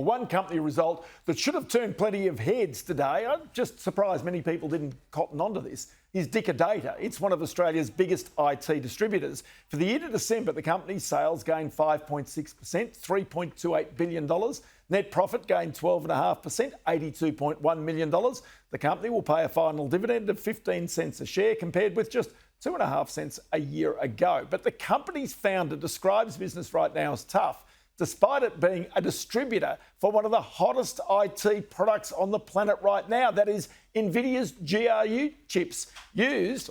One company result that should have turned plenty of heads today, I'm just surprised many people didn't cotton onto this, is Data. It's one of Australia's biggest IT distributors. For the year to December, the company's sales gained 5.6%, $3.28 billion. Net profit gained 12.5%, $82.1 million. The company will pay a final dividend of 15 cents a share compared with just 2.5 cents a year ago. But the company's founder describes business right now as tough, despite it being a distributor for one of the hottest IT products on the planet right now. That is NVIDIA's GPU chips, used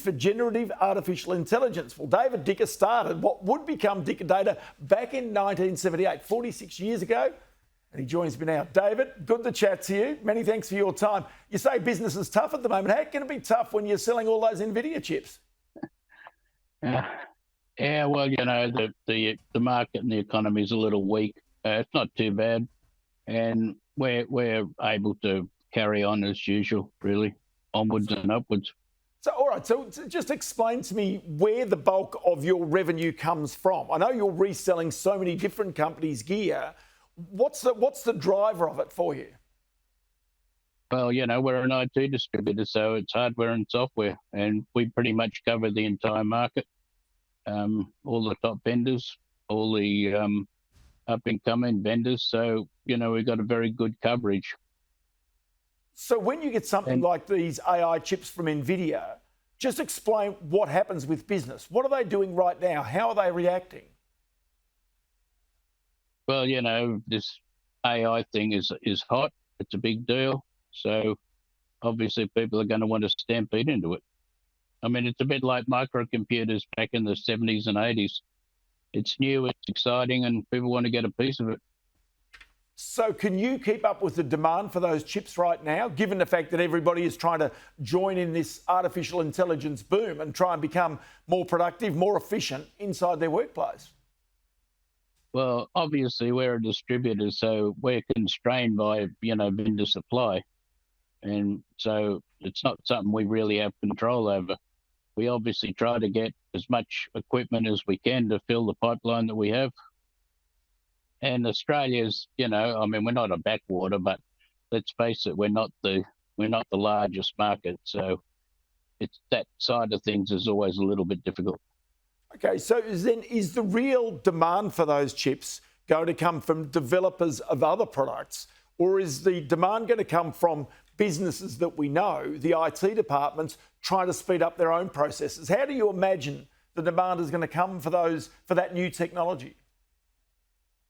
for generative artificial intelligence. Well, David Dicker started what would become Data back in 1978, 46 years ago, and he joins me now. David, good to chat to you. Many thanks for your time. You say business is tough at the moment. How can it be tough when you're selling all those NVIDIA chips? Yeah, well, the market and the economy is a little weak. It's not too bad, and we're able to carry on as usual, really, onwards and upwards. So, all right, so just explain to me where the bulk of your revenue comes from. I know you're reselling so many different companies' gear. What's the driver of it for you? Well, we're an IT distributor, so it's hardware and software, and we pretty much cover the entire market. All the top vendors, all the up-and-coming vendors. So, we've got a very good coverage. So when you get something like these AI chips from NVIDIA, just explain what happens with business. What are they doing right now? How are they reacting? Well, this AI thing is hot. It's a big deal. So obviously people are going to want to stampede into it. I mean, it's a bit like microcomputers back in the 70s and 80s. It's new, it's exciting, and people want to get a piece of it. So can you keep up with the demand for those chips right now, given the fact that everybody is trying to join in this artificial intelligence boom and try and become more productive, more efficient inside their workplace? Well, obviously, we're a distributor, so we're constrained by, vendor supply. And so it's not something we really have control over. We obviously try to get as much equipment as we can to fill the pipeline that we have. And Australia's, we're not a backwater, but let's face it, we're not the largest market. So it's that side of things is always a little bit difficult. Okay, so then is the real demand for those chips going to come from developers of other products, or is the demand going to come from businesses that we know, the IT departments, trying to speed up their own processes? How do you imagine the demand is going to come for that new technology?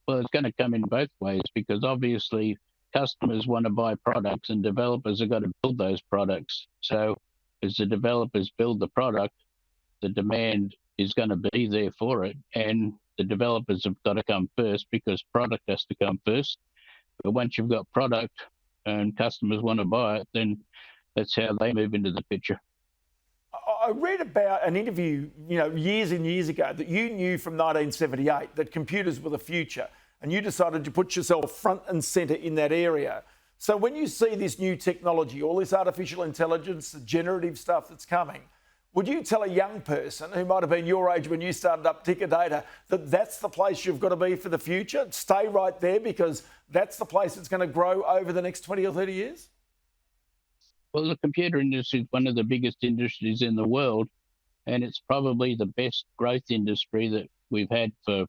Well, it's going to come in both ways, because obviously customers want to buy products and developers have got to build those products. So as the developers build the product, the demand is going to be there for it, and the developers have got to come first because product has to come first. But once you've got product and customers want to buy it, then that's how they move into the picture. I read about an interview, years and years ago, that you knew from 1978 that computers were the future, and you decided to put yourself front and centre in that area. So when you see this new technology, all this artificial intelligence, the generative stuff that's coming, would you tell a young person who might have been your age when you started up Data that that's the place you've got to be for the future? Stay right there because that's the place that's going to grow over the next 20 or 30 years? Well, the computer industry is one of the biggest industries in the world, and it's probably the best growth industry that we've had for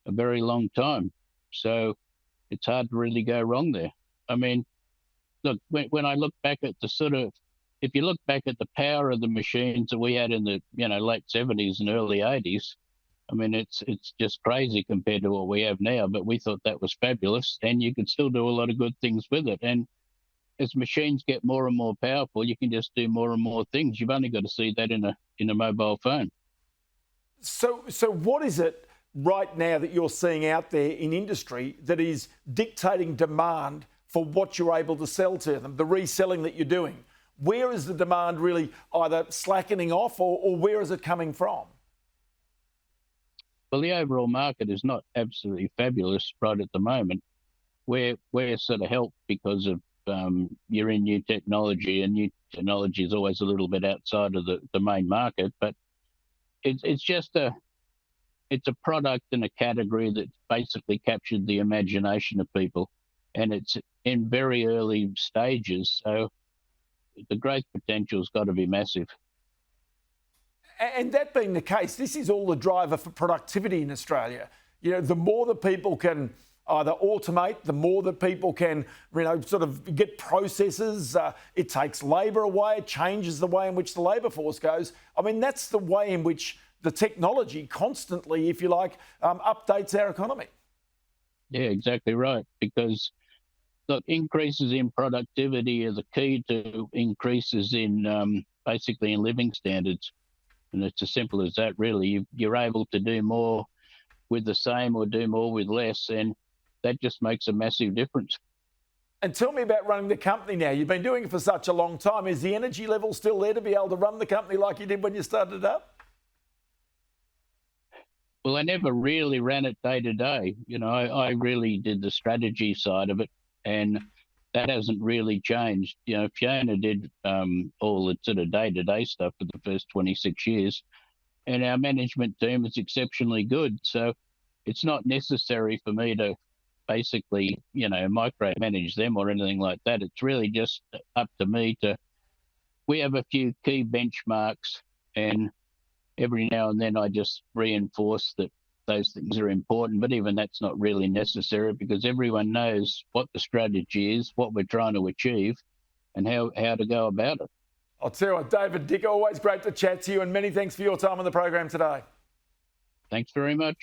a very long time. So it's hard to really go wrong there. I mean, look, when I look back at if you look back at the power of the machines that we had in the late 70s and early 80s, I mean, it's just crazy compared to what we have now. But we thought that was fabulous, and you could still do a lot of good things with it. And as machines get more and more powerful, you can just do more and more things. You've only got to see that in a mobile phone. So what is it right now that you're seeing out there in industry that is dictating demand for what you're able to sell to them, the reselling that you're doing? Where is the demand really either slackening off or where is it coming from? Well, the overall market is not absolutely fabulous right at the moment. We're sort of helped because of you're in new technology, and new technology is always a little bit outside of the main market, but it's just it's a product and a category that basically captured the imagination of people, and it's in very early stages. So the growth potential's got to be massive. And that being the case, this is all the driver for productivity in Australia. You know, the more that people can either automate, the more that people can, you know, sort of get processes. It takes labour away. It changes the way in which the labour force goes. I mean, that's the way in which the technology constantly, if you like, updates our economy. Yeah, exactly right. Because look, increases in productivity are the key to increases in basically in living standards. And it's as simple as that, really. You're able to do more with the same or do more with less, and that just makes a massive difference. And tell me about running the company now. You've been doing it for such a long time. Is the energy level still there to be able to run the company like you did when you started it up? Well, I never really ran it day to day. You know, I really did the strategy side of it, and that hasn't really changed. You know, Fiona did all the sort of day-to-day stuff for the first 26 years, and our management team is exceptionally good. So it's not necessary for me to basically, you know, micromanage them or anything like that. It's really just up to me to, we have a few key benchmarks, and every now and then I just reinforce that those things are important, but even that's not really necessary because everyone knows what the strategy is, what we're trying to achieve, and how to go about it. I'll tell you what, David Dicker, always great to chat to you, and many thanks for your time on the program today. Thanks very much.